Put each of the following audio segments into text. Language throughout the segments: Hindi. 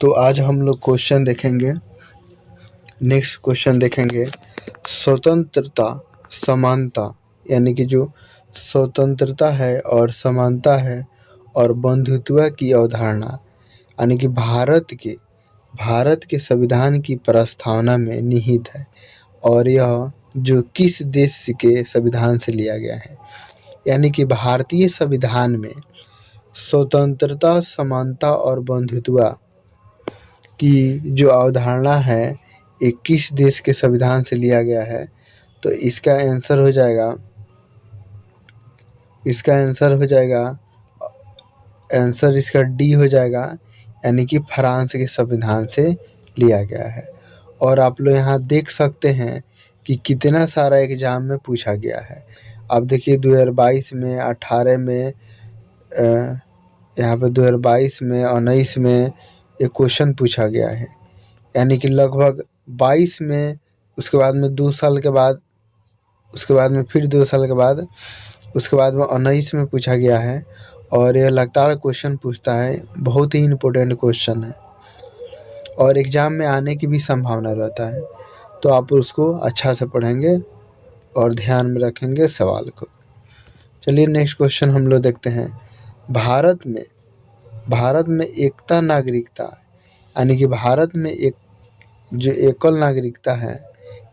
तो आज हम लोग क्वेश्चन देखेंगे। नेक्स्ट क्वेश्चन देखेंगे स्वतंत्रता समानता, यानी कि जो स्वतंत्रता है और समानता है और बंधुत्व की अवधारणा, यानी कि भारत के संविधान की प्रस्तावना में निहित है और यह जो किस देश के संविधान से लिया गया है। यानी कि भारतीय संविधान में स्वतंत्रता समानता और बंधुत्व की जो अवधारणा है ये किस देश के संविधान से लिया गया है। तो इसका आंसर हो जाएगा आंसर इसका डी हो जाएगा, यानी कि फ्रांस के संविधान से लिया गया है। और आप लोग यहाँ देख सकते हैं कि कितना सारा एग्जाम में पूछा गया है। अब देखिए 2022 में 18 में यहाँ पे 2022 में 19 में ये क्वेश्चन पूछा गया है, यानी कि लगभग 22 में, उसके बाद में 2 साल के बाद, उसके बाद में फिर 2 साल के बाद, उसके बाद में 19 में पूछा गया है। और यह लगातार क्वेश्चन पूछता है, बहुत ही इम्पोर्टेंट क्वेश्चन है और एग्ज़ाम में आने की भी संभावना रहता है। तो आप उसको अच्छा से पढ़ेंगे और ध्यान में रखेंगे सवाल को। चलिए नेक्स्ट क्वेश्चन हम लोग देखते हैं। भारत में एकता नागरिकता, यानी कि भारत में एक जो एकल नागरिकता है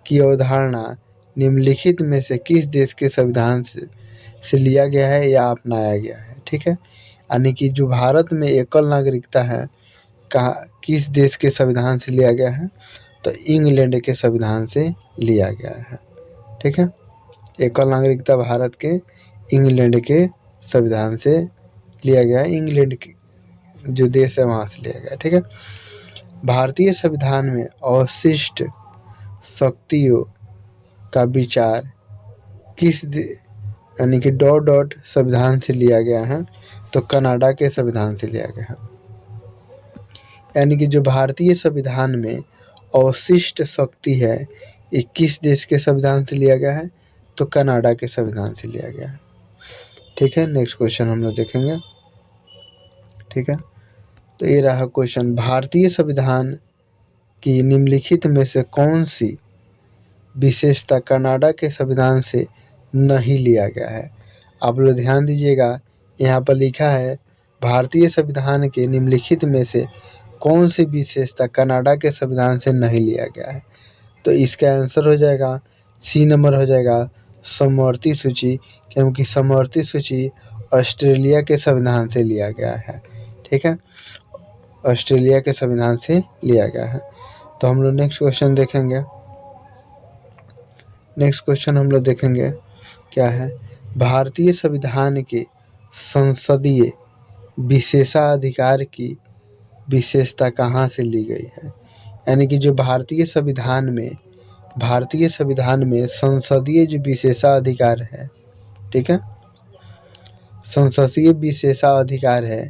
की अवधारणा निम्नलिखित में से किस देश के संविधान से लिया गया है या अपनाया गया है। ठीक है, यानी कि जो भारत में एकल नागरिकता है किस देश के संविधान से लिया गया है। तो इंग्लैंड के संविधान से लिया गया है। ठीक है, एकल नागरिकता भारत के इंग्लैंड के संविधान से लिया गया है। इंग्लैंड के जो देश है वहाँ से लिया गया है। ठीक है, भारतीय संविधान में अवशिष्ट शक्तियों का विचार यानी कि डॉट संविधान से लिया गया है। तो कनाडा के संविधान से लिया गया है। यानी कि जो भारतीय संविधान में अवशिष्ट शक्ति है ये किस देश के संविधान से लिया गया है। तो कनाडा के संविधान से लिया गया है। ठीक है, नेक्स्ट क्वेश्चन हम लोग देखेंगे। ठीक है, तो ये रहा क्वेश्चन, भारतीय संविधान की निम्नलिखित में से कौन सी विशेषता कनाडा के संविधान से नहीं लिया गया है। आप लोग ध्यान दीजिएगा, यहाँ पर लिखा है भारतीय संविधान के निम्नलिखित में से कौन सी विशेषता कनाडा के संविधान से नहीं लिया गया है। तो इसका आंसर हो जाएगा सी नंबर हो जाएगा समवर्ती सूची, क्योंकि समवर्ती सूची ऑस्ट्रेलिया के संविधान से लिया गया है। ठीक है, ऑस्ट्रेलिया के संविधान से लिया गया है। तो हम लोग नेक्स्ट क्वेश्चन देखेंगे। नेक्स्ट क्वेश्चन हम लोग देखेंगे क्या है, भारतीय संविधान के संसदीय विशेषाधिकार की विशेषता कहाँ से ली गई है। यानी कि जो भारतीय संविधान में संसदीय जो विशेषाधिकार है, ठीक है, संसदीय विशेषाधिकार है,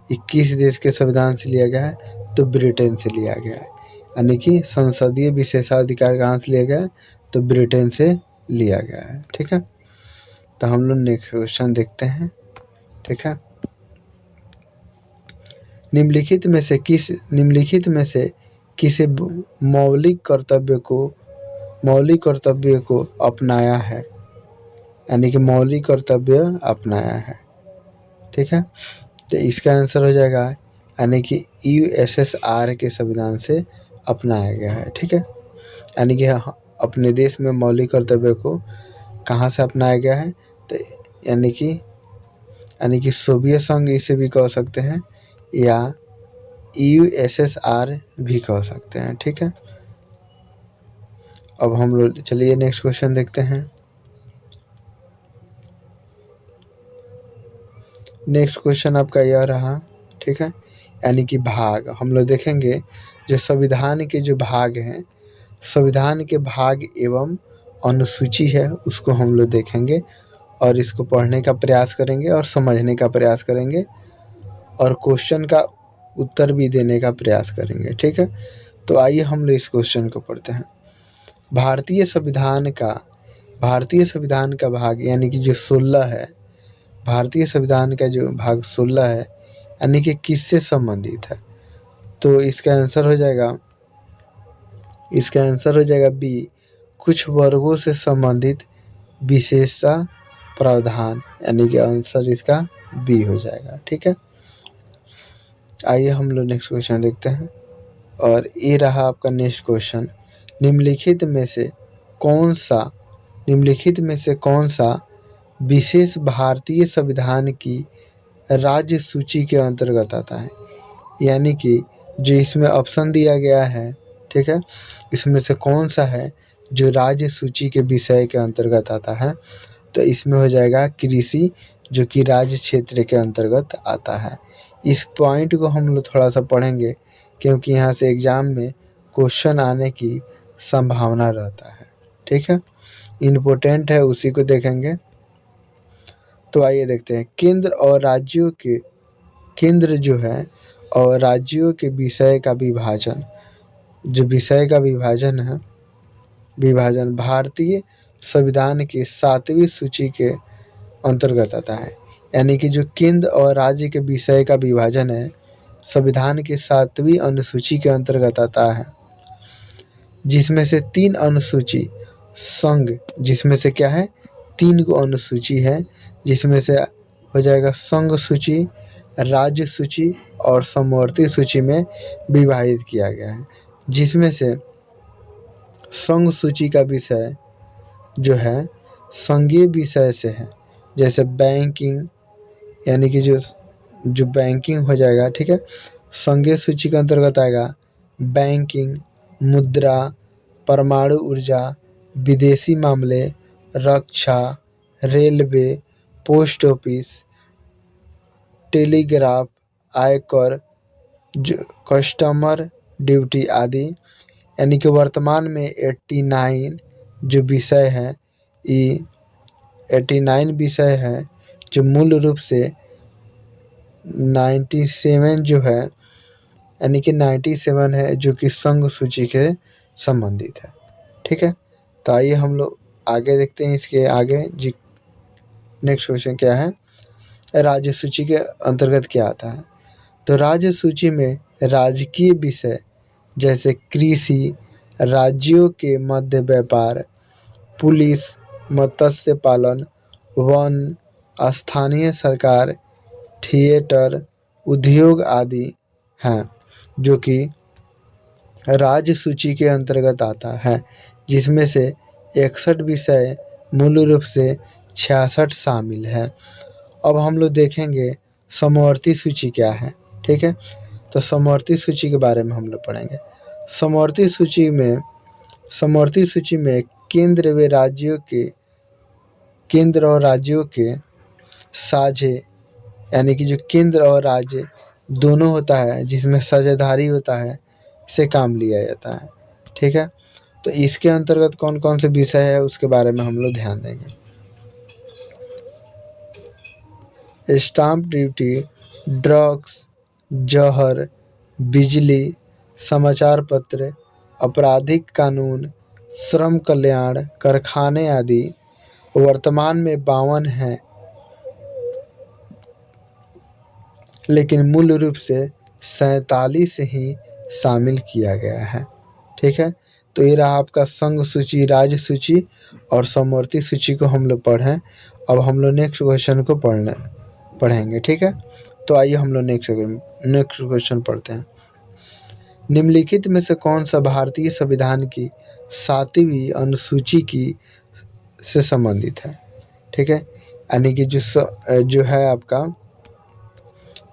ये किस देश के संविधान से लिया गया है। तो ब्रिटेन से लिया गया है। यानी कि संसदीय विशेषाधिकार कहाँ से लिया गया है। तो ब्रिटेन से लिया गया है। ठीक है, तो हम लोग नेक्स्ट क्वेश्चन देखते हैं। ठीक है, निम्नलिखित में से किसे मौलिक कर्तव्य को अपनाया है, यानी कि मौलिक कर्तव्य अपनाया है। ठीक है, तो इसका आंसर हो जाएगा यानी कि यूएसएसआर के संविधान से अपनाया गया है। ठीक है, यानी कि अपने देश में मौलिक कर्तव्य को कहाँ से अपनाया गया है। तो यानी कि सोवियत संघ इसे भी कह सकते हैं या यूएसएसआर भी कह सकते हैं। ठीक है, अब हम लोग चलिए नेक्स्ट क्वेश्चन देखते हैं। नेक्स्ट क्वेश्चन आपका यह रहा। ठीक है, यानी कि भाग हम लोग देखेंगे, जो संविधान के जो भाग हैं, संविधान के भाग एवं अनुसूची है उसको हम लोग देखेंगे और इसको पढ़ने का प्रयास करेंगे और समझने का प्रयास करेंगे और क्वेश्चन का उत्तर भी देने का प्रयास करेंगे। ठीक है, तो आइए हम लोग इस क्वेश्चन को पढ़ते हैं। भारतीय संविधान का भाग यानी कि जो 16 है, भारतीय संविधान का जो भाग 16 है, यानी कि किससे संबंधित है। तो इसका आंसर हो जाएगा बी, कुछ वर्गों से संबंधित विशेषता प्रावधान, यानी कि आंसर इसका बी हो जाएगा। ठीक है, आइए हम लोग नेक्स्ट क्वेश्चन देखते हैं। और ये रहा आपका नेक्स्ट क्वेश्चन, निम्नलिखित में से कौन सा विशेष भारतीय संविधान की राज्य सूची के अंतर्गत आता है। यानी कि जो इसमें ऑप्शन दिया गया है, ठीक है, इसमें से कौन सा है जो राज्य सूची के विषय के अंतर्गत आता है। तो इसमें हो जाएगा कृषि, जो कि राज्य क्षेत्र के अंतर्गत आता है। इस पॉइंट को हम लोग थोड़ा सा पढ़ेंगे, क्योंकि यहाँ से एग्जाम में क्वेश्चन आने की संभावना रहता है। ठीक है, इम्पोर्टेंट है, उसी को देखेंगे। तो आइए देखते हैं, केंद्र जो है और राज्यों के विषय का विभाजन, जो विषय का विभाजन भारतीय संविधान की 7वीं सूची के अंतर्गत आता है। यानी कि जो केंद्र और राज्य के विषय का विभाजन है, संविधान की 7वीं अनुसूची के अंतर्गत आता है, जिसमें से 3 अनुसूची संघ, जिसमें से क्या है 3 को अनुसूची है, जिसमें से हो जाएगा संघ सूची, राज्य सूची और समवर्ती सूची में विभाजित किया गया है। जिसमें से संघ सूची का विषय जो है संघीय विषय से है, जैसे बैंकिंग, यानी कि जो बैंकिंग हो जाएगा। ठीक है, संघीय सूची के अंतर्गत आएगा बैंकिंग, मुद्रा, परमाणु ऊर्जा, विदेशी मामले, रक्षा, रेलवे, पोस्ट ऑफिस, टेलीग्राफ, आयकर, कस्टमर ड्यूटी आदि। यानी कि वर्तमान में 89 जो विषय है, ये 89 विषय है, जो मूल रूप से 97 जो है, यानी कि 97 है जो कि संघ सूची के संबंधित है। ठीक है, तो आइए हम लोग आगे देखते हैं। इसके आगे जी नेक्स्ट क्वेश्चन क्या है, राज्य सूची के अंतर्गत क्या आता है। तो राज्य सूची में राजकीय विषय जैसे कृषि, राज्यों के मध्य व्यापार, पुलिस, मत्स्य पालन, वन, स्थानीय सरकार, थिएटर, उद्योग आदि हैं, जो कि राज्य सूची के अंतर्गत आता है। जिसमें से 61 विषय मूल रूप से 66 शामिल है। अब हम लोग देखेंगे समवर्ती सूची क्या है। ठीक है, तो समवर्ती सूची के बारे में हम लोग पढ़ेंगे। समवर्ती सूची में केंद्र और राज्यों के साझे, यानी कि जो केंद्र और राज्य दोनों होता है, जिसमें साझेदारी होता है, से काम लिया जाता है। ठीक है, तो इसके अंतर्गत कौन कौन से विषय है उसके बारे में हम लोग ध्यान देंगे। स्टाम्प ड्यूटी, ड्रग्स, जहर, बिजली, समाचार पत्र, आपराधिक कानून, श्रम कल्याण, कारखाने आदि। वर्तमान में 52 हैं, लेकिन मूल रूप से 47 ही शामिल किया गया है। ठीक है, तो ये रहा आपका संघ सूची, राज्य सूची और समवर्ती सूची को हम लोग पढ़ें। अब हम लोग नेक्स्ट क्वेश्चन को पढ़ेंगे। ठीक है, तो आइए हम लोग नेक्स्ट क्वेश्चन पढ़ते हैं। निम्नलिखित में से कौन सा भारतीय संविधान की 7वीं अनुसूची से संबंधित है। ठीक है, यानी कि जो है आपका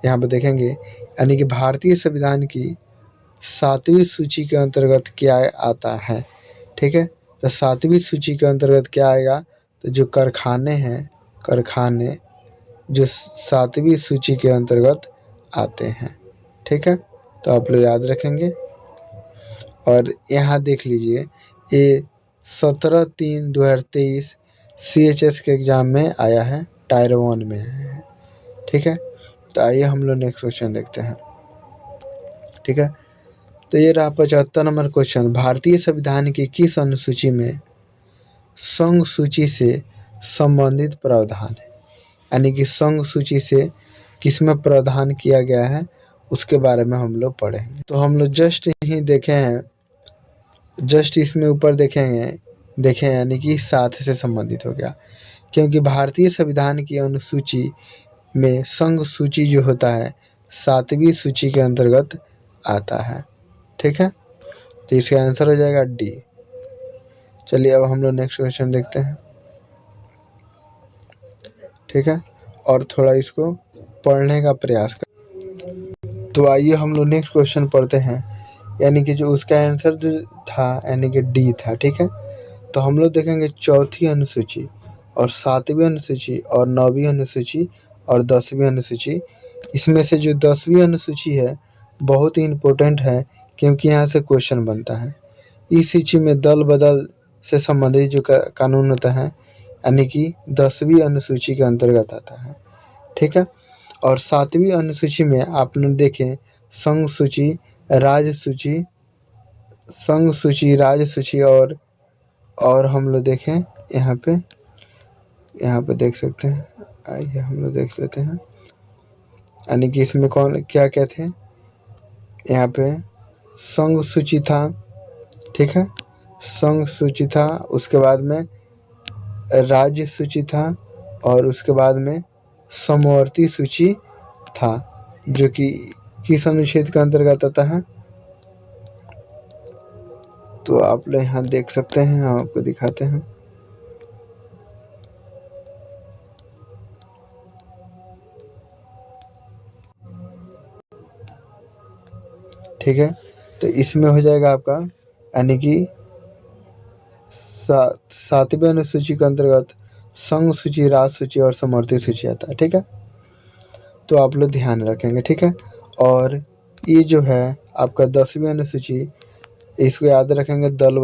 यहाँ पर देखेंगे, यानी कि भारतीय संविधान की 7वीं सूची के अंतर्गत क्या आता है। ठीक है, तो 7वीं सूची के अंतर्गत क्या आएगा, तो जो कारखाने जो 7वीं सूची के अंतर्गत आते हैं। ठीक है, तो आप लोग याद रखेंगे। और यहाँ देख लीजिए, ये 17/3/2023 CHS के एग्ज़ाम में आया है, टायर 1 में है। ठीक है, तो आइए हम लोग नेक्स्ट क्वेश्चन देखते हैं। ठीक है, तो ये रहा 75 नंबर क्वेश्चन, भारतीय संविधान की किस अनुसूची में संघ सूची से संबंधित प्रावधान है। यानी कि संघ सूची से किसमें प्रावधान किया गया है, उसके बारे में हम लोग पढ़ेंगे। तो हम लोग जस्ट यहीं देखे हैं, जस्ट इसमें ऊपर देखें यानी कि 7 से संबंधित हो गया, क्योंकि भारतीय संविधान की अनुसूची में संघ सूची जो होता है 7वीं सूची के अंतर्गत आता है। ठीक है, तो इसका आंसर हो जाएगा डी। चलिए अब हम लोग नेक्स्ट क्वेश्चन देखते हैं। ठीक है, और थोड़ा इसको पढ़ने का प्रयास कर। तो आइए हम लोग नेक्स्ट क्वेश्चन पढ़ते हैं, यानी कि जो उसका आंसर जो था यानी कि डी था। ठीक है, तो हम लोग देखेंगे चौथी अनुसूची और 7वीं अनुसूची और 9वीं अनुसूची और 10वीं अनुसूची। इसमें से जो 10वीं अनुसूची है बहुत ही इम्पोर्टेंट है, क्योंकि यहाँ से क्वेश्चन बनता है। इस सूची में दल बदल से संबंधित जो कानून होता है यानी कि 10वीं अनुसूची के अंतर्गत आता है। ठीक है, और 7वीं अनुसूची में आपने देखें संघ सूची, राज्य सूची, संघ सूची, राज्य सूची और हम लोग देखें यहाँ पे देख सकते हैं। आइए हम लोग देख लेते हैं, यानी कि इसमें कौन क्या क्या थे। यहाँ पे संघ सूची था। ठीक है, संघ सूची था, उसके बाद में राज्य सूची था और उसके बाद में समवर्ती सूची था, जो कि किस अनुच्छेद के अंतर्गत आता है। तो आप लोग यहाँ देख सकते हैं, हम आपको दिखाते हैं। ठीक है, तो इसमें हो जाएगा आपका यानी कि 7वीं अनुसूची के अंतर्गत संघ सूची, राज्य सूची और समवर्ती सूची आता है। ठीक है, तो आप लोग ध्यान रखेंगे। ठीक है, और ये जो है आपका 10वीं अनुसूची, इसको याद रखेंगे, दल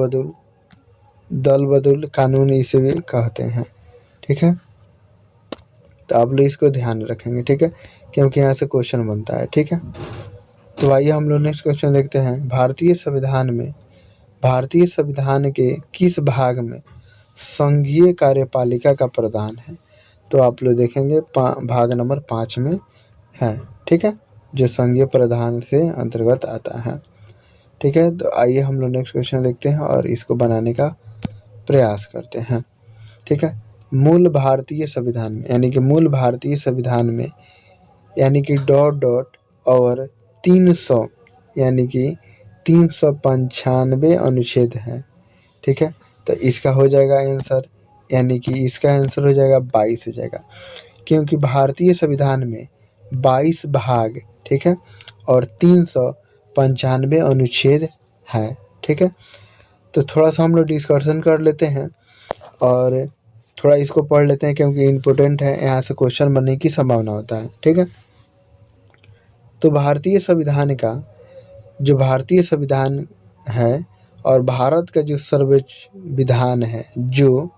बदुल कानून इसे भी कहते हैं। ठीक है, तो आप लोग इसको ध्यान रखेंगे। ठीक है, क्योंकि यहाँ से क्वेश्चन बनता है। ठीक है, तो आइए हम लोग नेक्स्ट क्वेश्चन देखते हैं। भारतीय संविधान के किस भाग में संघीय कार्यपालिका का प्रावधान है। तो आप लोग देखेंगे भाग नंबर 5 में है। ठीक है, जो संघीय प्रावधान से अंतर्गत आता है। ठीक है, तो आइए हम लोग नेक्स्ट क्वेश्चन देखते हैं और इसको बनाने का प्रयास करते हैं। ठीक है, मूल भारतीय संविधान में यानी कि डॉट और 300 यानी कि 395 अनुच्छेद है। ठीक है, तो इसका हो जाएगा आंसर, यानी कि इसका आंसर हो जाएगा 22 हो जाएगा, क्योंकि भारतीय संविधान में 22 भाग, ठीक है, और 395 अनुच्छेद है। ठीक है, तो थोड़ा सा हम लोग डिस्कशन कर लेते हैं और थोड़ा इसको पढ़ लेते हैं, क्योंकि इम्पोर्टेंट है, यहाँ से क्वेश्चन बनने की संभावना होता है। ठीक है, तो भारतीय संविधान है और भारत का जो सर्वोच्च विधान है, जो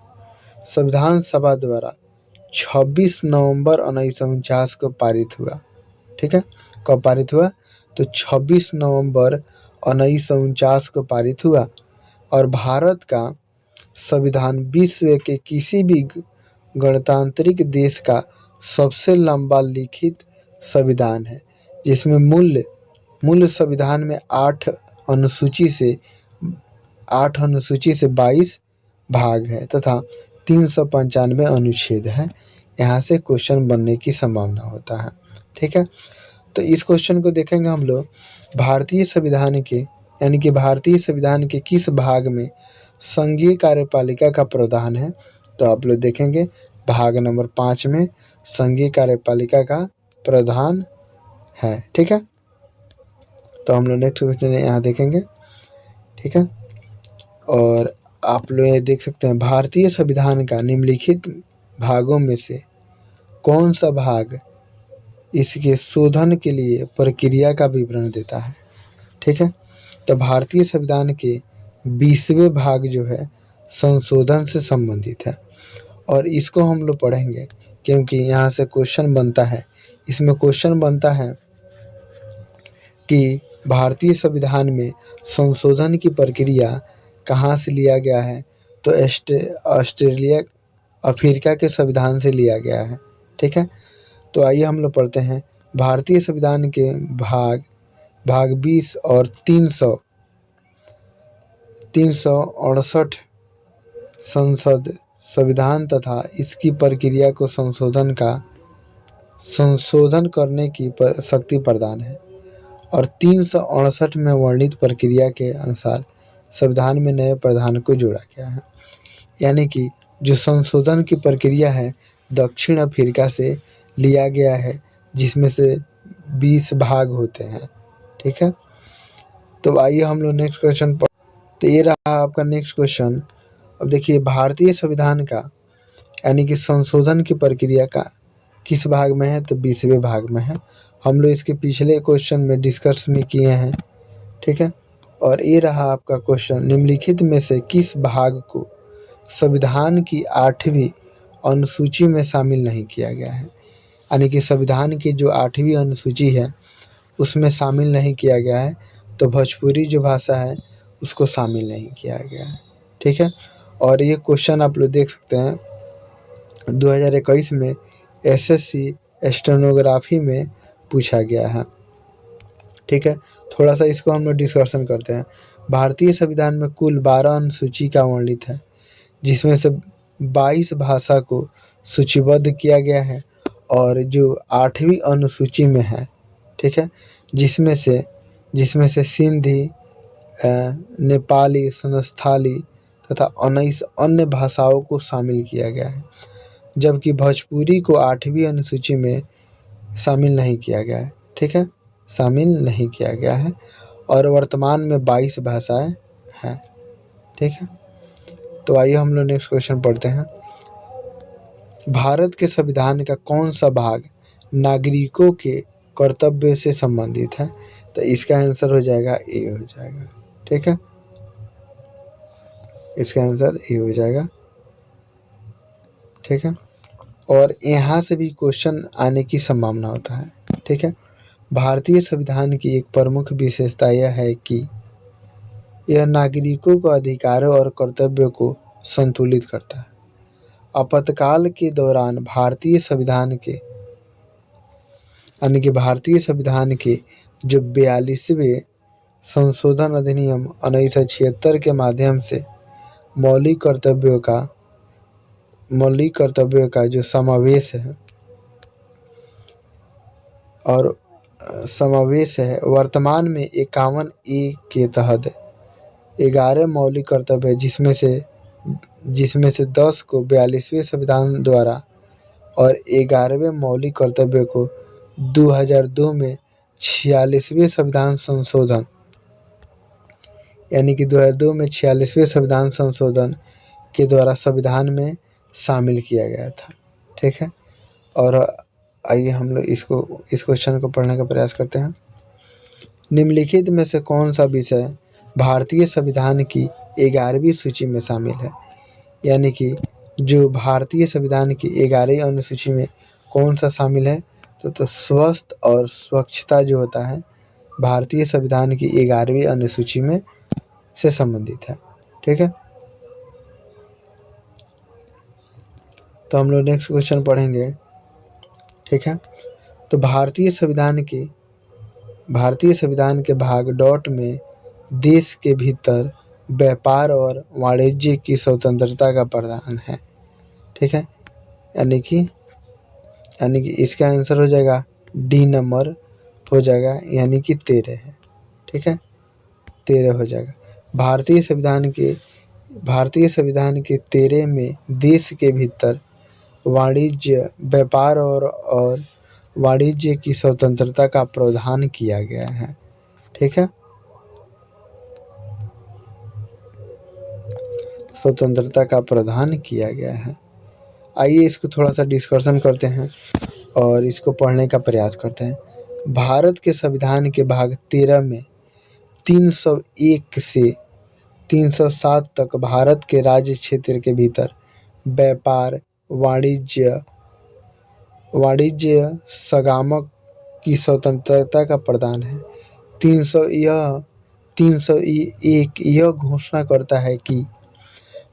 संविधान सभा द्वारा 26 नवंबर 1949 को पारित हुआ। ठीक है, कब पारित हुआ, तो 26 नवंबर 1949 को पारित हुआ। और भारत का संविधान विश्व के किसी भी गणतांत्रिक देश का सबसे लंबा लिखित संविधान है, जिसमें मूल संविधान में 8 अनुसूची से 22 भाग है तथा 395 अनुच्छेद है। यहाँ से क्वेश्चन बनने की संभावना होता है। ठीक है, तो इस क्वेश्चन को देखेंगे हम लोग, भारतीय संविधान के किस भाग में संघीय कार्यपालिका का प्रावधान है। तो आप लोग देखेंगे भाग नंबर 5 में संघीय कार्यपालिका का प्रावधान है। ठीक है, तो हम लोग नेक्स्ट क्वेश्चन यहाँ देखेंगे। ठीक है, और आप लोग ये देख सकते हैं, भारतीय संविधान का निम्नलिखित भागों में से कौन सा भाग इसके शोधन के लिए प्रक्रिया का विवरण देता है। ठीक है, तो भारतीय संविधान के 20वें भाग जो है संशोधन से संबंधित है, और इसको हम लोग पढ़ेंगे, क्योंकि यहाँ से क्वेश्चन बनता है। इसमें क्वेश्चन बनता है कि भारतीय संविधान में संशोधन की प्रक्रिया कहाँ से लिया गया है। तो अफ्रीका के संविधान से लिया गया है। ठीक है, तो आइए हम लोग पढ़ते हैं। भारतीय संविधान के भाग 20 और 368 संविधान तथा इसकी प्रक्रिया को संशोधन करने की शक्ति प्रदान है और 368 में वर्णित प्रक्रिया के अनुसार संविधान में नए प्रावधान को जोड़ा गया है। यानी कि जो संशोधन की प्रक्रिया है दक्षिण अफ्रीका से लिया गया है, जिसमें से 20 भाग होते हैं। ठीक है, तो आइए हम लोग नेक्स्ट क्वेश्चन पर। तो ये रहा आपका नेक्स्ट क्वेश्चन। अब देखिए, भारतीय संविधान का यानी कि संशोधन की प्रक्रिया का किस भाग में है, तो 20वें भाग में है। हम लोग इसके पिछले क्वेश्चन में डिस्कस में किए हैं। ठीक है, और ये रहा आपका क्वेश्चन, निम्नलिखित में से किस भाग को संविधान की 8वीं अनुसूची में शामिल नहीं किया गया है। यानी कि संविधान की जो 8वीं अनुसूची है उसमें शामिल नहीं किया गया है, तो भोजपुरी जो भाषा है उसको शामिल नहीं किया गया है। ठीक है, और ये क्वेश्चन आप लोग देख सकते हैं 2021 में एसएससी स्टेनोग्राफी में पूछा गया है। ठीक है, थोड़ा सा इसको हम लोग डिस्कशन करते हैं। भारतीय संविधान में कुल 12 अनुसूची का वर्णित है, जिसमें से 22 भाषा को सूचीबद्ध किया गया है और जो 8वीं अनुसूची में है, ठीक है, जिसमें से सिंधी, नेपाली, संस्थाली तथा 19 अन्य भाषाओं को शामिल किया गया है, जबकि भोजपुरी को 8वीं अनुसूची में शामिल नहीं किया गया है। ठीक है, शामिल नहीं किया गया है और वर्तमान में 22 भाषाएं हैं। ठीक है, तो आइए हम लोग नेक्स्ट क्वेश्चन पढ़ते हैं। भारत के संविधान का कौन सा भाग नागरिकों के कर्तव्य से संबंधित है, तो इसका आंसर हो जाएगा ए हो जाएगा। ठीक है, इसका आंसर ए हो जाएगा। ठीक है, और यहाँ से भी क्वेश्चन आने की संभावना होता है। ठीक है, भारतीय संविधान की एक प्रमुख विशेषता यह है कि यह नागरिकों को अधिकारों और कर्तव्यों को संतुलित करता है। आपातकाल के दौरान भारतीय संविधान के जो 42वें संशोधन अधिनियम 1976 के माध्यम से मौलिक कर्तव्यों का जो समावेश है वर्तमान में 51A के तहत 11 मौलिक कर्तव्य है, जिसमें से 10 को 42वें संविधान द्वारा और 11वें मौलिक कर्तव्य को 2002 में 46वें संविधान संशोधन यानी कि 2002 में 46वें संविधान संशोधन के द्वारा संविधान में शामिल किया गया था। ठीक है, और आइए हम लोग इस क्वेश्चन को पढ़ने का प्रयास करते हैं। निम्नलिखित में से कौन सा विषय भारतीय संविधान की 11वीं सूची में शामिल है। यानी कि जो भारतीय संविधान की 11वीं अनुसूची में कौन सा शामिल है, तो स्वस्थ और स्वच्छता जो होता है भारतीय संविधान की 11वीं अनुसूची में से संबंधित है। ठीक है, तो हम लोग नेक्स्ट क्वेश्चन पढ़ेंगे। ठीक है, तो भारतीय संविधान के भाग डॉट में देश के भीतर व्यापार और वाणिज्य की स्वतंत्रता का प्रावधान है। ठीक है, यानी कि इसका आंसर हो जाएगा डी नंबर हो जाएगा, यानी कि 13 है। ठीक है, 13 हो जाएगा। भारतीय संविधान के 13 में देश के भीतर वाणिज्य, व्यापार और वाणिज्य की स्वतंत्रता का प्रावधान किया गया है। ठीक है, स्वतंत्रता का प्रावधान किया गया है। आइए इसको थोड़ा सा डिस्कशन करते हैं और इसको पढ़ने का प्रयास करते हैं। भारत के संविधान के भाग 13 में 301 से 307 तक भारत के राज्य क्षेत्र के भीतर व्यापार, वाणिज्य संगमक की स्वतंत्रता का प्रावधान है। 301 यह घोषणा करता है कि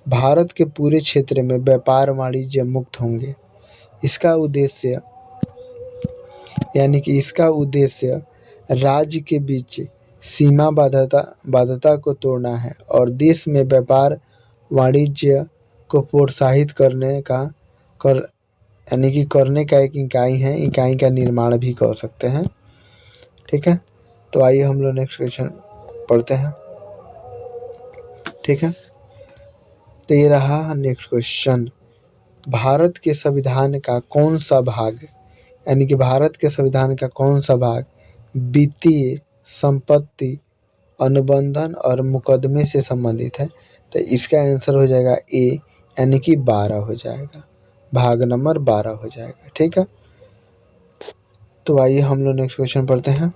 भारत के पूरे क्षेत्र में व्यापार वाणिज्य मुक्त होंगे। इसका उद्देश्य यानी कि इसका उद्देश्य राज्य के बीच सीमा बाध्यता को तोड़ना है और देश में व्यापार वाणिज्य को प्रोत्साहित कर यानी कि करने का एक इकाई है, इकाई का निर्माण भी कर सकते हैं। ठीक है, तो आइए हम लोग नेक्स्ट क्वेश्चन पढ़ते हैं। ठीक है, तो ये रहा नेक्स्ट क्वेश्चन। भारत के संविधान का कौन सा भाग, यानी कि भारत के संविधान का कौन सा भाग वित्तीय संपत्ति अनुबंधन और मुकदमे से संबंधित है? तो इसका आंसर हो जाएगा ए, यानी कि 12 हो जाएगा, भाग नंबर 12 हो जाएगा। ठीक है, तो आइए हम लोग नेक्स्ट क्वेश्चन पढ़ते हैं।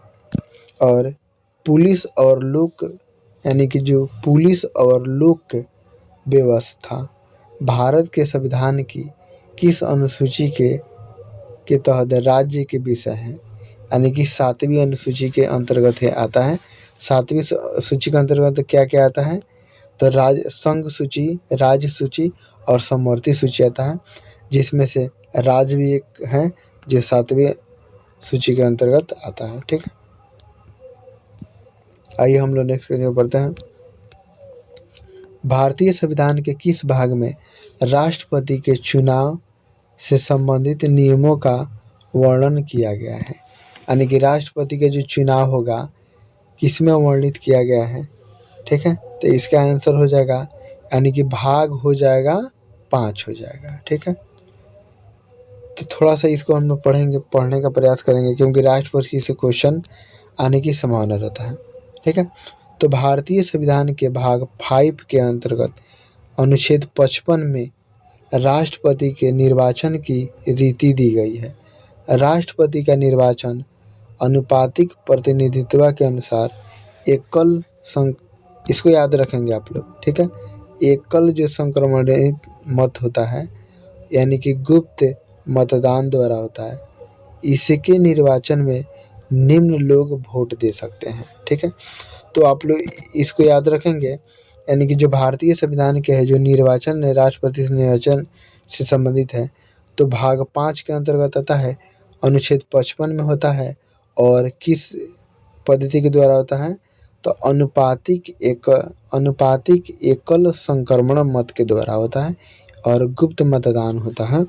और पुलिस और लोक, यानी कि जो पुलिस और लोक व्यवस्था भारत के संविधान की किस अनुसूची के तहत राज्य के विषय है? यानी कि 7वीं अनुसूची के अंतर्गत है आता है। 7वीं सूची के अंतर्गत क्या क्या आता है? तो संघ सूची, राज्य सूची और समवर्ती सूची आता है, जिसमें से राज्य भी एक है जो 7वीं सूची के अंतर्गत आता है। ठीक है, आइए हम लोग नेक्स्ट क्वेश्चन पढ़ते हैं। भारतीय संविधान के किस भाग में राष्ट्रपति के चुनाव से संबंधित नियमों का वर्णन किया गया है? यानी कि राष्ट्रपति का जो चुनाव होगा किसमें वर्णित किया गया है? ठीक है, तो इसका आंसर हो जाएगा, यानी कि भाग हो जाएगा 5 हो जाएगा। ठीक है, तो थोड़ा सा इसको हम लोग पढ़ने का प्रयास करेंगे, क्योंकि राष्ट्रपति से क्वेश्चन आने की संभावना रहता है। ठीक है, तो भारतीय संविधान के भाग 5 के अंतर्गत अनुच्छेद 55 में राष्ट्रपति के निर्वाचन की रीति दी गई है। राष्ट्रपति का निर्वाचन अनुपातिक प्रतिनिधित्व के अनुसार इसको याद रखेंगे आप लोग। ठीक है, एकल जो संक्रमणित मत होता है, यानी कि गुप्त मतदान द्वारा होता है, इसके निर्वाचन में निम्न लोग वोट दे सकते हैं। ठीक है, तो आप लोग इसको याद रखेंगे, यानी कि जो भारतीय संविधान के है जो निर्वाचन है, राष्ट्रपति निर्वाचन से संबंधित है, तो भाग 5 के अंतर्गत आता है, अनुच्छेद 55 में होता है, और किस पद्धति के द्वारा होता है? तो अनुपातिक एकल संक्रमण मत के द्वारा होता है और गुप्त मतदान होता है।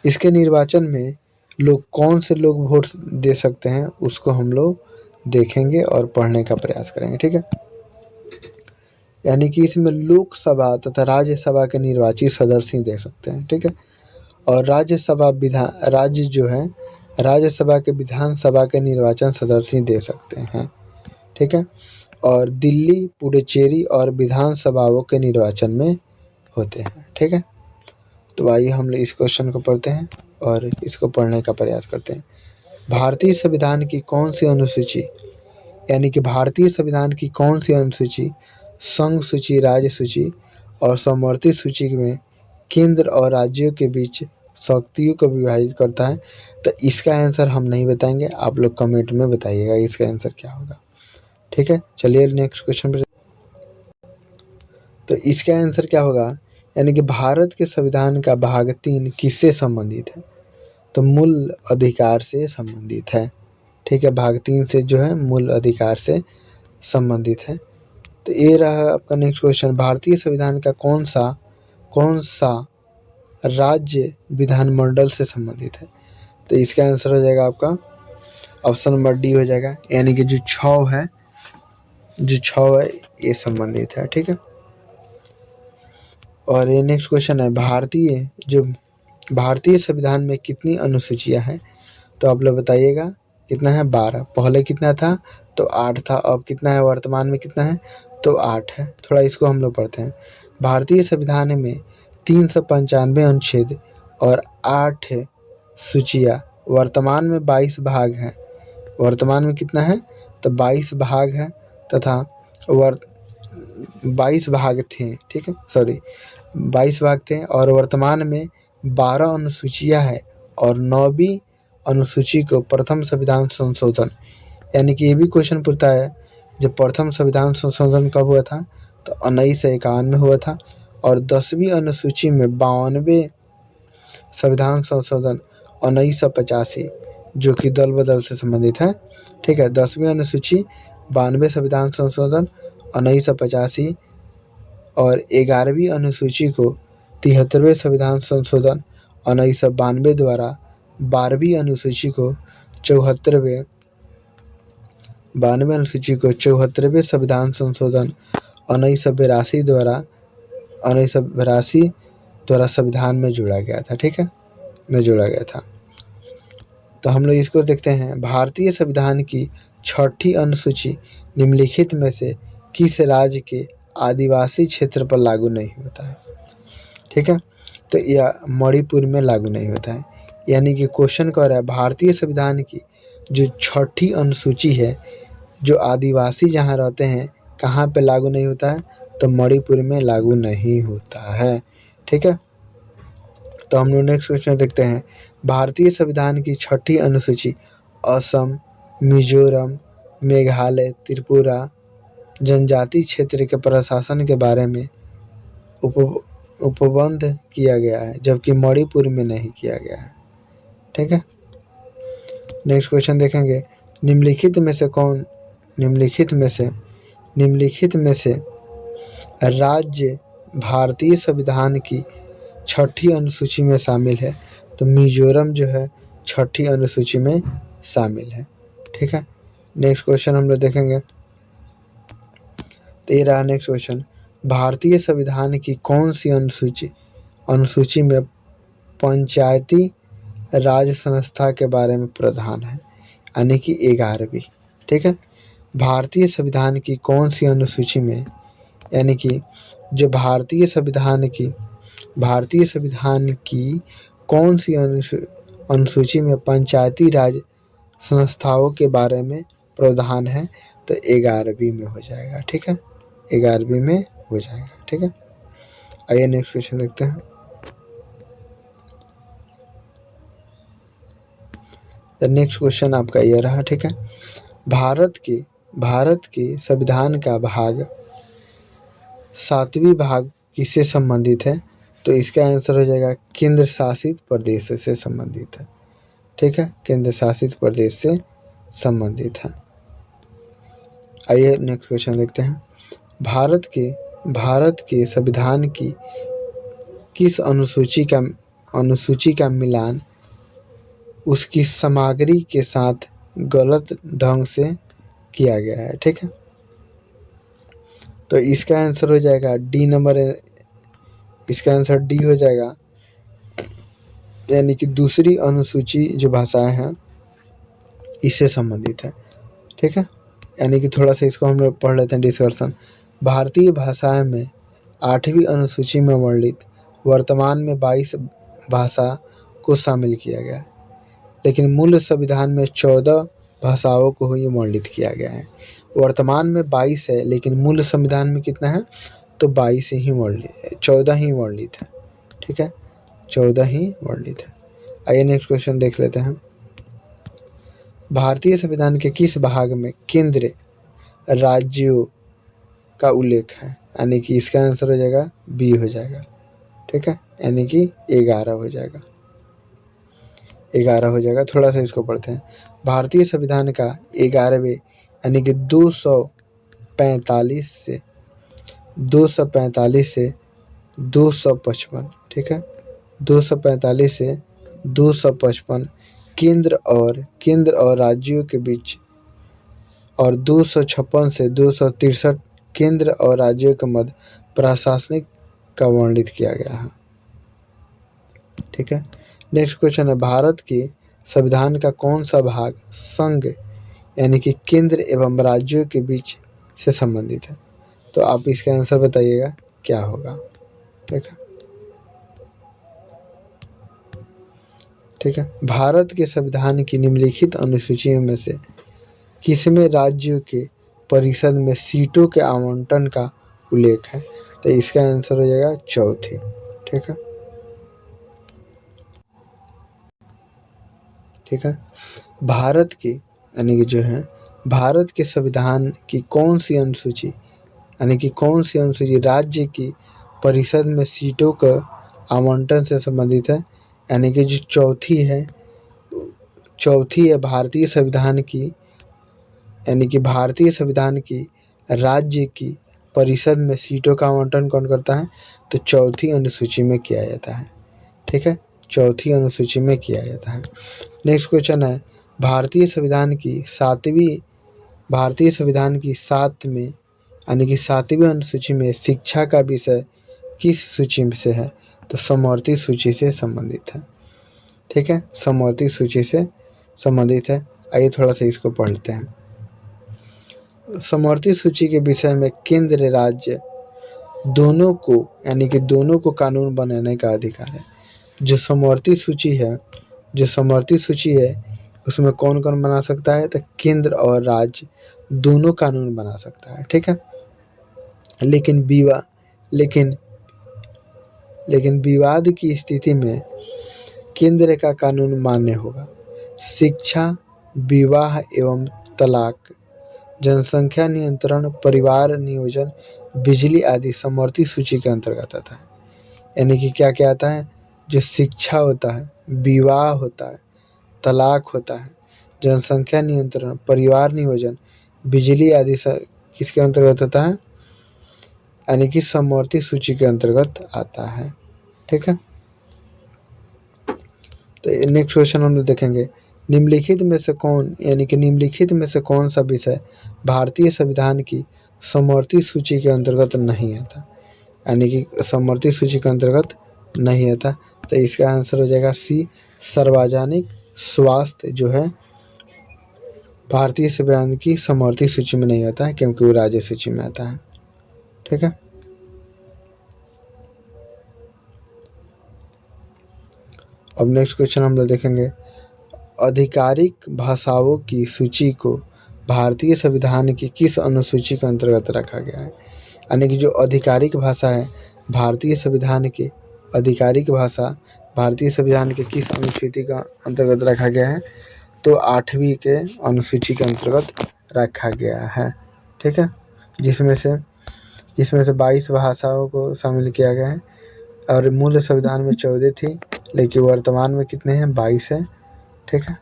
इसके निर्वाचन में लोग कौन से लोग वोट दे सकते हैं उसको हम लोग देखेंगे और पढ़ने का प्रयास करेंगे। ठीक है, यानी कि इसमें लोकसभा तथा राज्यसभा के निर्वाचित सदस्य ही दे सकते हैं। ठीक है, और राज्यसभा के विधानसभा के निर्वाचन सदस्य ही दे सकते हैं। ठीक है, और दिल्ली, पुडुचेरी और विधानसभाओं के निर्वाचन में होते हैं। ठीक है, तो आइए हम लोग इस क्वेश्चन को पढ़ते हैं और इसको पढ़ने का प्रयास करते हैं। भारतीय संविधान की कौन सी अनुसूची, यानी कि भारतीय संविधान की कौन सी अनुसूची संघ सूची, राज्य सूची और समवर्ती सूची में केंद्र और राज्यों के बीच शक्तियों को विभाजित करता है? तो इसका आंसर हम नहीं बताएंगे, आप लोग कमेंट में बताइएगा इसका आंसर क्या होगा। ठीक है, चलिए नेक्स्ट क्वेश्चन पर। तो इसका आंसर क्या होगा? यानी कि भारत के संविधान का भाग 3 किससे संबंधित है? तो मूल अधिकार से संबंधित है। ठीक है, भाग 3 से जो है मूल अधिकार से संबंधित है। तो ये रहा आपका नेक्स्ट क्वेश्चन। भारतीय संविधान का कौन सा राज्य विधानमंडल से संबंधित है? तो इसका आंसर हो जाएगा आपका ऑप्शन नंबर डी हो जाएगा, यानी कि जो 6 है ये संबंधित है। ठीक है, और ये नेक्स्ट क्वेश्चन है, भारतीय संविधान में कितनी अनुसूचियां हैं? तो आप लोग बताइएगा कितना है? 12। पहले कितना था? तो 8 था। अब कितना है वर्तमान में? कितना है? तो 8 है। थोड़ा इसको हम लोग पढ़ते हैं। भारतीय संविधान में 395 अनुच्छेद और 8 सूचियां, वर्तमान में 22 भाग हैं। वर्तमान में कितना है? तो 22 भाग है, तथा 22 भाग थे। ठीक है, 22 भाग थे, और वर्तमान में 12 अनुसूचियां है, और 9वीं अनुसूची को प्रथम संविधान संशोधन, यानी कि ये भी क्वेश्चन पूछता है जब प्रथम संविधान संशोधन कब हुआ था? तो 1951 में हुआ था। और 10वीं अनुसूची में 92 संविधान संशोधन 1985, जो कि दल बदल से संबंधित है। ठीक है। 10वीं अनुसूची 92 संविधान संशोधन 1985 और 11वीं अनुसूची को 73वें संविधान संशोधन 1992 द्वारा 12वीं अनुसूची को 74वें संविधान संशोधन 1982 द्वारा संविधान में जोड़ा गया था। ठीक है, में जोड़ा गया था। तो हम लोग इसको देखते हैं। भारतीय संविधान की 6ठी अनुसूची निम्नलिखित में से किस राज्य के आदिवासी क्षेत्र पर लागू नहीं होता है? ठीक है, तो यह मणिपुर में लागू नहीं होता है। यानी कि क्वेश्चन कह रहा है भारतीय संविधान की जो 6ठी अनुसूची है, जो आदिवासी जहाँ रहते हैं, कहाँ पे लागू नहीं होता है? तो मणिपुर में लागू नहीं होता है। ठीक है, तो हम लोग नेक्स्ट क्वेश्चन देखते हैं। भारतीय संविधान की 6ठी अनुसूची असम, मिजोरम, मेघालय, त्रिपुरा जनजाति क्षेत्र के प्रशासन के बारे में उपबंध किया गया है, जबकि मणिपुर में नहीं किया गया है। ठीक है, नेक्स्ट क्वेश्चन देखेंगे। निम्नलिखित में से राज्य भारतीय संविधान की 6ठी अनुसूची में शामिल है? तो मिजोरम जो है 6ठी अनुसूची में शामिल है। ठीक है, नेक्स्ट क्वेश्चन हम लोग देखेंगे। तो ये रहा नेक्स्ट क्वेश्चन। भारतीय संविधान की कौन सी अनुसूची में पंचायती राज संस्था के बारे में प्रावधान है? यानी कि 11वीं। ठीक है, भारतीय संविधान की कौन सी अनुसूची में, यानी कि जो भारतीय संविधान की कौन सी अनुसूची में पंचायती राज संस्थाओं के बारे में प्रावधान है? तो 11वीं में हो जाएगा। ठीक है, 11वीं में हो जाएगा। ठीक है, आइए नेक्स्ट क्वेश्चन देखते हैं। द नेक्स्ट क्वेश्चन आपका ये रहा। ठीक है, भारत के संविधान का भाग 7वीं भाग किससे संबंधित है? तो इसका आंसर हो जाएगा केंद्र शासित प्रदेश से संबंधित है। ठीक है, केंद्र शासित प्रदेश से संबंधित है। आइए नेक्स्ट क्वेश्चन देखते हैं। भारत के संविधान की किस अनुसूची का मिलान उसकी सामग्री के साथ गलत ढंग से किया गया है? ठीक है, तो इसका आंसर हो जाएगा डी नंबर। इसका आंसर डी हो जाएगा, यानी कि दूसरी अनुसूची जो भाषाएं हैं इससे संबंधित है। ठीक है, यानी कि थोड़ा सा इसको हम लोग पढ़ लेते हैं डिस्कशन। भारतीय भाषाएं में 8वीं अनुसूची में वर्णित वर्तमान में 22 भाषा को शामिल किया गया है, लेकिन मूल संविधान में 14 भाषाओं को ही वर्णित किया गया है। वर्तमान में 22 है, लेकिन मूल संविधान में कितना है? तो 22 ही वर्णित, 14 ही वर्णित है। ठीक है, 14 ही वर्णित है। आइए नेक्स्ट क्वेश्चन देख लेते हैं। भारतीय संविधान के किस भाग में केंद्र राज्यों का उल्लेख है? यानी कि इसका आंसर हो जाएगा बी हो जाएगा। ठीक है, यानी कि 11 हो जाएगा। 11 हो जाएगा। थोड़ा सा इसको पढ़ते हैं। भारतीय संविधान का 11वें यानी कि 245 से 255। ठीक है, 245 से 255 केंद्र और राज्यों के बीच, और 256 से 263 केंद्र और राज्यों के मध्य प्रशासनिक का वर्णित किया गया है। ठीक है, नेक्स्ट क्वेश्चन है। भारत के संविधान का कौन सा भाग संघ यानी कि केंद्र एवं राज्यों के बीच से संबंधित है? तो आप इसका आंसर बताइएगा क्या होगा। ठीक है, ठीक है, भारत के संविधान की निम्नलिखित अनुसूचियों में से किसमें राज्यों के परिषद में सीटों के आवंटन का उल्लेख है? तो इसका आंसर हो जाएगा चौथी। ठीक है, ठीक है, भारत की यानी कि जो है भारत के संविधान की कौन सी अनुसूची राज्य की परिषद में सीटों का आवंटन से संबंधित है? यानी कि जो चौथी है, चौथी है भारतीय संविधान की, यानी कि भारतीय संविधान की राज्य की परिषद में सीटों का आवंटन कौन करता है? तो चौथी अनुसूची में किया जाता है। ठीक है, चौथी अनुसूची में किया जाता है। नेक्स्ट क्वेश्चन है भारतीय संविधान की सात में यानी कि 7वीं अनुसूची में शिक्षा का विषय किस सूची से है? तो समवर्ती सूची से संबंधित है। ठीक है, समवर्ती सूची से संबंधित है। आइए थोड़ा सा इसको पढ़ते हैं। समवर्ती सूची के विषय में केंद्र राज्य दोनों को यानी कि दोनों को कानून बनाने का अधिकार है। जो समवर्ती सूची है उसमें कौन कौन बना सकता है? तो केंद्र और राज्य दोनों कानून बना सकता है। ठीक है, लेकिन विवाद की स्थिति में केंद्र का कानून मान्य होगा। शिक्षा, विवाह एवं तलाक, जनसंख्या नियंत्रण, परिवार नियोजन, बिजली आदि समवर्ती सूची के अंतर्गत आता है। यानी कि क्या क्या आता है? जो शिक्षा होता है, विवाह होता है, तलाक होता है, जनसंख्या नियंत्रण, परिवार नियोजन, बिजली आदि किसके अंतर्गत होता है? यानी कि समवर्ती सूची के अंतर्गत आता है। ठीक है, तो नेक्स्ट क्वेश्चन हम लोग देखेंगे निम्नलिखित में से कौन सा विषय भारतीय संविधान की समवर्ती सूची के अंतर्गत नहीं आता? यानी कि समवर्ती सूची के अंतर्गत नहीं आता, तो इसका आंसर हो जाएगा सी, सार्वजनिक स्वास्थ्य जो है भारतीय संविधान की समवर्ती सूची में नहीं आता है, क्योंकि वो राज्य सूची में आता है। ठीक है, अब नेक्स्ट क्वेश्चन हम लोग देखेंगे आधिकारिक भाषाओं की सूची को भारतीय संविधान की किस अनुसूची के अंतर्गत रखा गया है? यानी कि जो आधिकारिक भाषा है भारतीय संविधान के आधिकारिक भाषा भारतीय संविधान के किस अनुसूची का अंतर्गत रखा गया है? तो 8वीं के अनुसूची के अंतर्गत रखा गया है। ठीक है, जिसमें से 22 भाषाओं को शामिल किया गया है और मूल संविधान में 14 थी, लेकिन वर्तमान में कितने हैं? 22 है। ठीक है,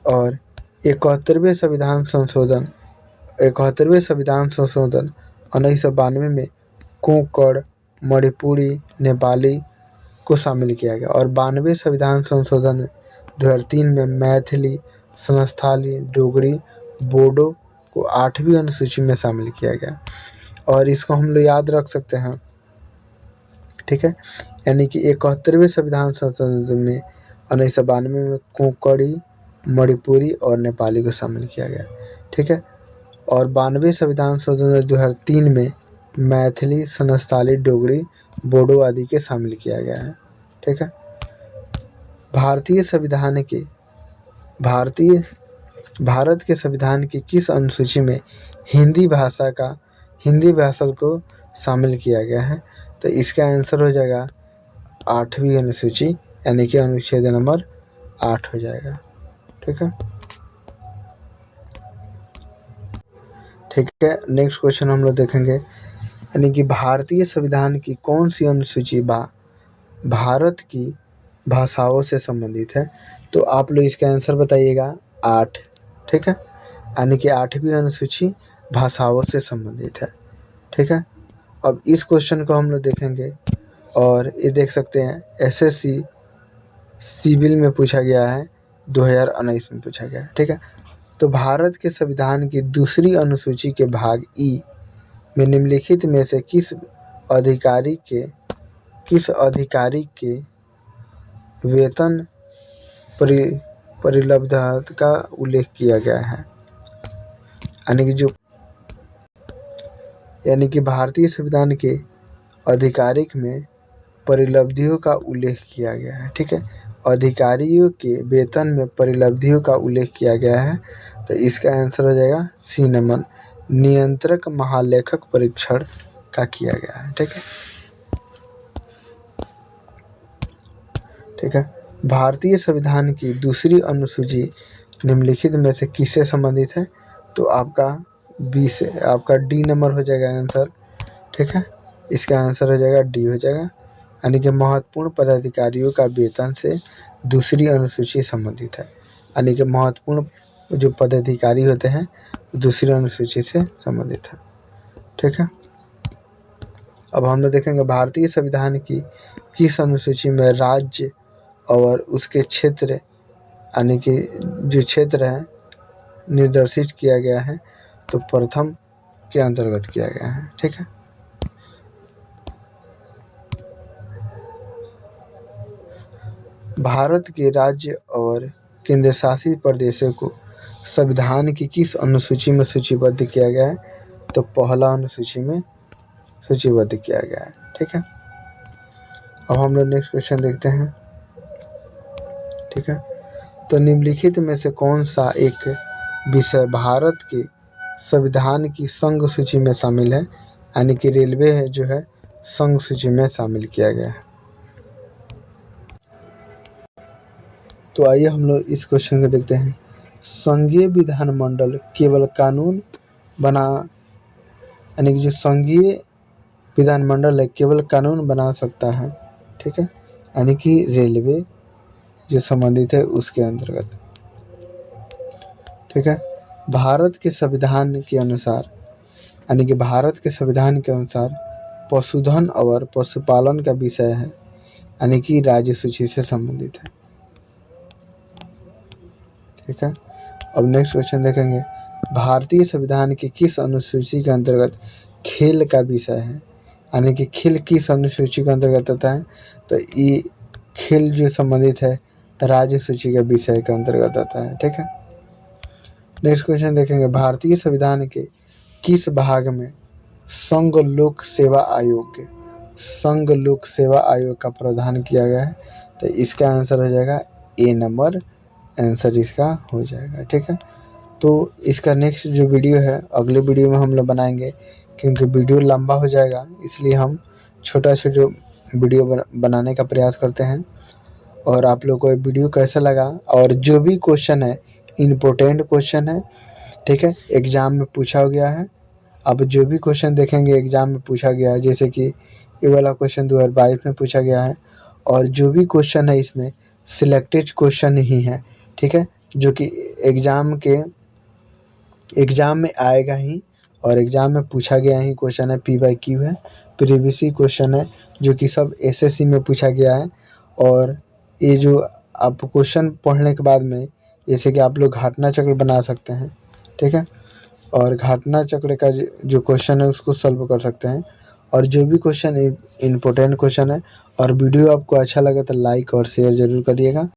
और 71वें संविधान संशोधन 1992 में कोंकण, मणिपुरी, नेपाली को शामिल किया गया और 92वें संविधान संशोधन 2003 में मैथिली, संस्थाली, डोगरी, बोडो को 8वीं अनुसूची में शामिल किया गया और इसको हम लोग याद रख सकते हैं। ठीक है, यानी कि 71वें संविधान संशोधन में 1992 में कोंकणी, मणिपुरी और नेपाली को शामिल किया गया। ठीक है, और 92वें संविधान संशोधन 2003 में मैथिली, संस्थाली, डोगरी, बोडो आदि के शामिल किया गया है। ठीक है, भारत के संविधान की किस अनुसूची में हिंदी भाषा को शामिल किया गया है? तो इसका आंसर हो जाएगा 8वीं अनुसूची, यानी कि अनुच्छेद नंबर 8 हो जाएगा। ठीक है, नेक्स्ट क्वेश्चन हम लोग देखेंगे यानी कि भारतीय संविधान की कौन सी अनुसूची भारत की भाषाओं से संबंधित है? तो आप लोग इसका आंसर बताइएगा 8। ठीक है, यानी कि 8वीं अनुसूची भाषाओं से संबंधित है। ठीक है, अब इस क्वेश्चन को हम लोग देखेंगे और ये देख सकते हैं एसएससी सिविल में पूछा गया है, 2019 में पूछा गया है। ठीक है, तो भारत के संविधान की दूसरी अनुसूची के भाग ई में निम्नलिखित में से किस अधिकारी के वेतन परिलब्धता का उल्लेख किया गया है? यानी कि भारतीय संविधान के आधिकारिक में परिलब्धियों का उल्लेख किया गया है। ठीक है, अधिकारियों के वेतन में परिलब्धियों का उल्लेख किया गया है, तो इसका आंसर हो जाएगा सी नंबर, नियंत्रक महालेखक परीक्षण का किया गया है। ठीक है, भारतीय संविधान की दूसरी अनुसूची निम्नलिखित में से किससे संबंधित है? तो आपका डी नंबर हो जाएगा आंसर। ठीक है, इसका आंसर हो जाएगा डी हो जाएगा, यानी कि महत्वपूर्ण पदाधिकारियों का वेतन से दूसरी अनुसूची संबंधित है। यानी कि महत्वपूर्ण जो पदाधिकारी होते हैं दूसरी अनुसूची से संबंधित है। ठीक है, अब हम लोग देखेंगे भारतीय संविधान की किस अनुसूची में राज्य और उसके क्षेत्र यानी कि जो क्षेत्र है निर्देशित किया गया है, तो प्रथम के अंतर्गत किया गया है। ठीक है, भारत के राज्य और केंद्र शासित प्रदेशों को संविधान की किस अनुसूची में सूचीबद्ध किया गया है, तो पहला अनुसूची में सूचीबद्ध किया गया है। ठीक है, अब हम लोग नेक्स्ट क्वेश्चन देखते हैं। ठीक है, तो निम्नलिखित में से कौन सा एक विषय भारत के संविधान की संघ सूची में शामिल है, यानी कि रेलवे है जो है संघ सूची में शामिल किया गया है। तो आइए हम लोग इस क्वेश्चन को देखते हैं। संघीय विधानमंडल केवल कानून बना यानी कि जो संघीय विधानमंडल है केवल कानून बना सकता है। ठीक है, यानी कि रेलवे जो संबंधित है उसके अंतर्गत। ठीक है, भारत के संविधान के अनुसार यानी कि भारत के संविधान के अनुसार पशुधन और पशुपालन का विषय है, यानी कि राज्य सूची से संबंधित है। ठीक है, अब नेक्स्ट क्वेश्चन देखेंगे। भारतीय संविधान की किस अनुसूची के अंतर्गत खेल का विषय है, यानी कि खेल किस अनुसूची के अंतर्गत आता है, तो ये खेल जो संबंधित है राज्य सूची के विषय के अंतर्गत आता है। ठीक है, नेक्स्ट क्वेश्चन देखेंगे। भारतीय संविधान के किस भाग में संघ लोक सेवा आयोग का प्रावधान किया गया है, तो इसका आंसर हो जाएगा ए नंबर आंसर इसका हो जाएगा। ठीक है, तो इसका नेक्स्ट जो वीडियो है अगले वीडियो में हम लोग बनाएंगे, क्योंकि वीडियो लंबा हो जाएगा इसलिए हम छोटा वीडियो बनाने का प्रयास करते हैं। और आप लोग को वीडियो कैसा लगा, और जो भी क्वेश्चन है इम्पोर्टेंट क्वेश्चन है। ठीक है, एग्ज़ाम में पूछा गया है। अब जो भी क्वेश्चन देखेंगे एग्ज़ाम में पूछा गया है, जैसे कि ये वाला क्वेश्चन 2022 में पूछा गया है, और जो भी क्वेश्चन है इसमें सिलेक्टेड क्वेश्चन ही है। ठीक है, जो कि एग्ज़ाम में आएगा ही, और एग्ज़ाम में पूछा गया ही क्वेश्चन है। PYQ है, प्रीवियस क्वेश्चन है, जो कि सब SSC में पूछा गया है। और ये जो आप क्वेश्चन पढ़ने के बाद में जैसे कि आप लोग घटना चक्र बना सकते हैं। ठीक है, और घटना चक्र का जो क्वेश्चन है उसको सॉल्व कर सकते हैं। और जो भी क्वेश्चन इम्पोर्टेंट क्वेश्चन है, और वीडियो आपको अच्छा लगे तो लाइक और शेयर ज़रूर करिएगा।